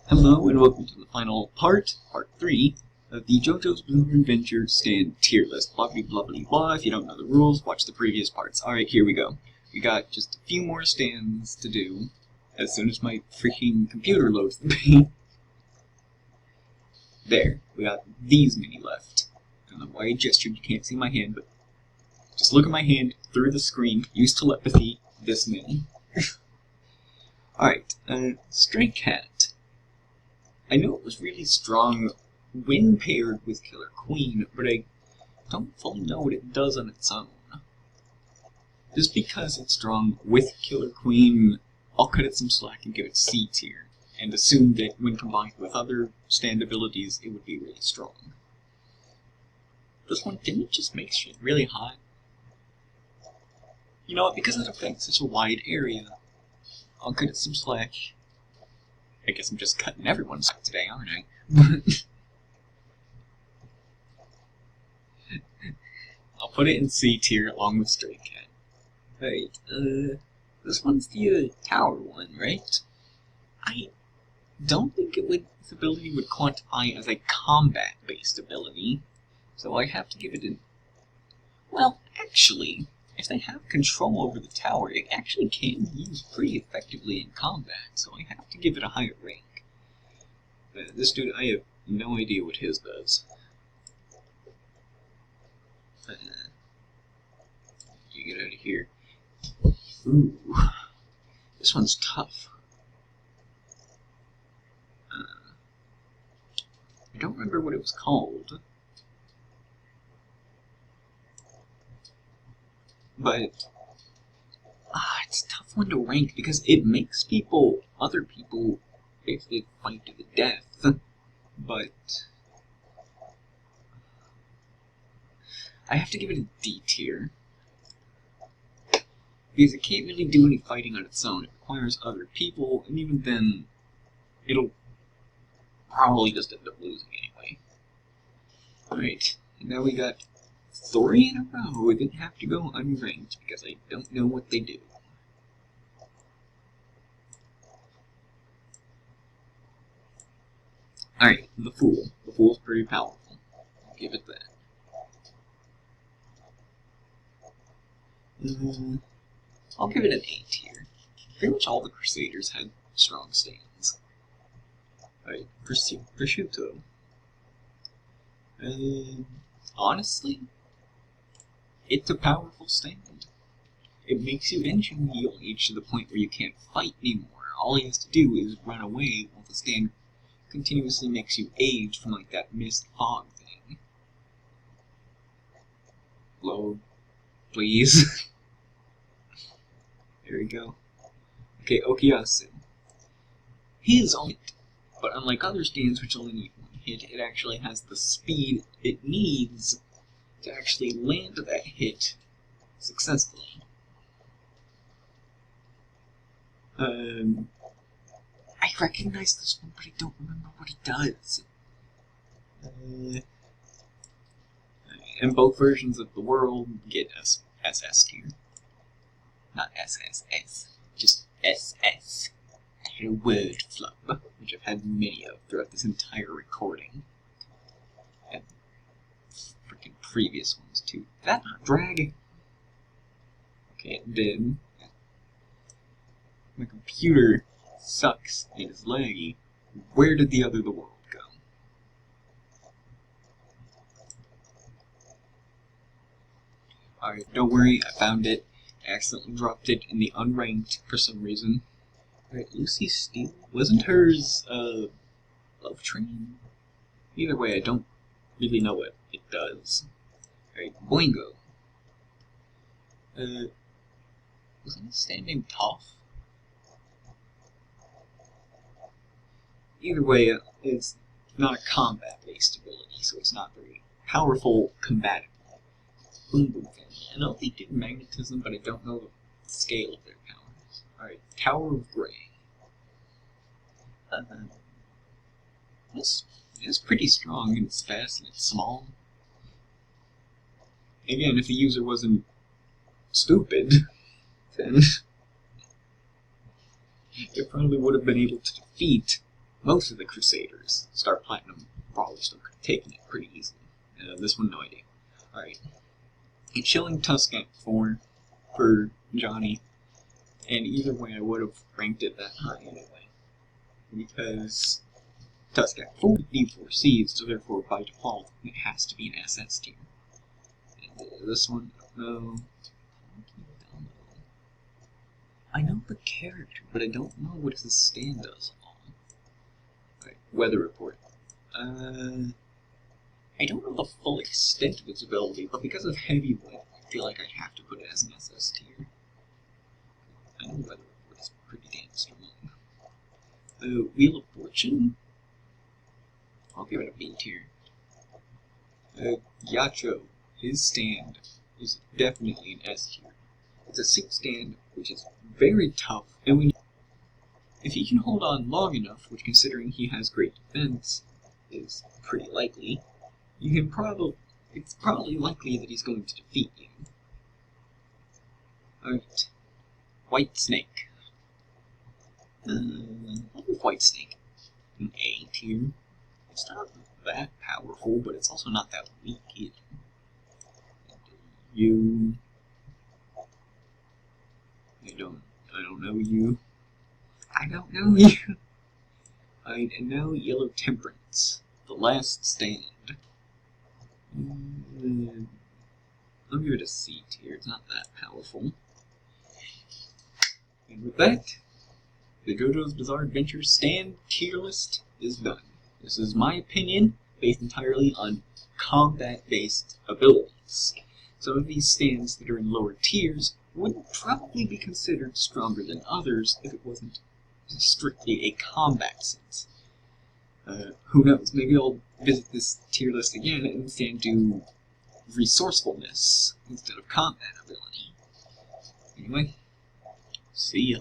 Hello and welcome to the final part 3, of the JoJo's Bizarre Adventure stand tier list. Blah blah blah blah blah. If you don't know the rules, watch the previous parts. Alright, here we go. We got just a few more stands to do as soon as my freaking computer loads the page. There, we got these many left. I don't know why I gestured, you can't see my hand, but just look at my hand through the screen. Use telepathy, this many. Alright, Stray Cat. I know it was really strong when paired with Killer Queen, but I don't fully know what it does on its own. Just because it's strong with Killer Queen, I'll cut it some slack and give it C tier, and assume that when combined with other stand abilities, it would be really strong. This one didn't just make shit really hot. You know what, because it affects such a wide area, I'll cut it some slack. I guess I'm just cutting everyone's slack today, aren't I? I'll put it in C tier along with Stray Cat. Right, this one's the tower one, right? I don't think its ability would quantify as a combat-based ability, so I have to give it an... Well, actually, if they have control over the tower, it actually can be used pretty effectively in combat, so I have to give it a higher rank. This dude, I have no idea what his does. You get out of here. Ooh, this one's tough. I don't remember what it was called. But it's a tough one to rank because it makes other people, basically fight to the death. But I have to give it a D tier because it can't really do any fighting on its own. It requires other people, and even then, it'll probably just end up losing anyway. Alright, and now we got 3 in a row. It didn't have to go unranked because I don't know what they do. Alright, the Fool. The Fool's pretty powerful. I'll give it that. I'll give it an A tier. Pretty much all the Crusaders had strong stands. Alright, Prosciutto. Honestly, it's a powerful stand. It makes you engine heal age to the point where you can't fight anymore. All he has to do is run away while the stand continuously makes you age from like that mist fog thing. Load, please. There we go. Okay, Okuyasu. His only, but unlike other stands which only need one hit, it actually has the speed it needs to actually land that hit successfully. I recognize this one, but I don't remember what it does. And both versions of the world get SS tier. Not SSS, just SS. I had a word flub, which I've had many of throughout this entire recording. And freaking previous ones too. Did that not drag? Okay, it did. My computer sucks and is laggy. Where did the world go? Alright, don't worry, I found it. I accidentally dropped it in the unranked for some reason. Alright, Lucy Steele. Wasn't hers, Love Train? Either way, I don't really know what it does. Alright, Boingo. Wasn't it stand named Toph? Either way, it's not a combat-based ability, so it's not very powerful combatively. Boom Boom Family. I know they do magnetism, but I don't know the scale of their powers. Alright, Tower of Grey. It's pretty strong, and it's fast, and it's small. Again, if the user wasn't stupid, then it probably would have been able to defeat most of the Crusaders, Star Platinum Brawlers, still taking it pretty easily. This one, no idea. Alright. It's showing Tusk at 4 for Johnny, and either way I would have ranked it that high anyway. Because Tusk at 4 D4Cs, so therefore by default it has to be an SS tier. And this one, no. I know the character, but I don't know what his stand does. Alright, weather report. I don't know the full extent of its ability, but because of heavy wind, I feel like I have to put it as an SS tier. I know weather report is pretty damn strong. Wheel of Fortune? I'll give it a B tier. Yacho, his stand is definitely an S tier. It's a 6 stand, which is very tough, and if he can hold on long enough, which considering he has great defense, is pretty likely, it's probably likely that he's going to defeat you. Alright. White Snake. I'll give White Snake an A tier. It's not that powerful, but it's also not that weak either. You... I don't know you. I don't know you. Alright, and now Yellow Temperance. The Last Stand. I'll give it a C tier. It's not that powerful. And with that, the JoJo's Bizarre Adventure stand tier list is done. This is my opinion, based entirely on combat-based abilities. Some of these stands that are in lower tiers would probably be considered stronger than others if it wasn't strictly a combat sense. Who knows, maybe I'll visit this tier list again and instead do resourcefulness instead of combat ability. Anyway, see ya.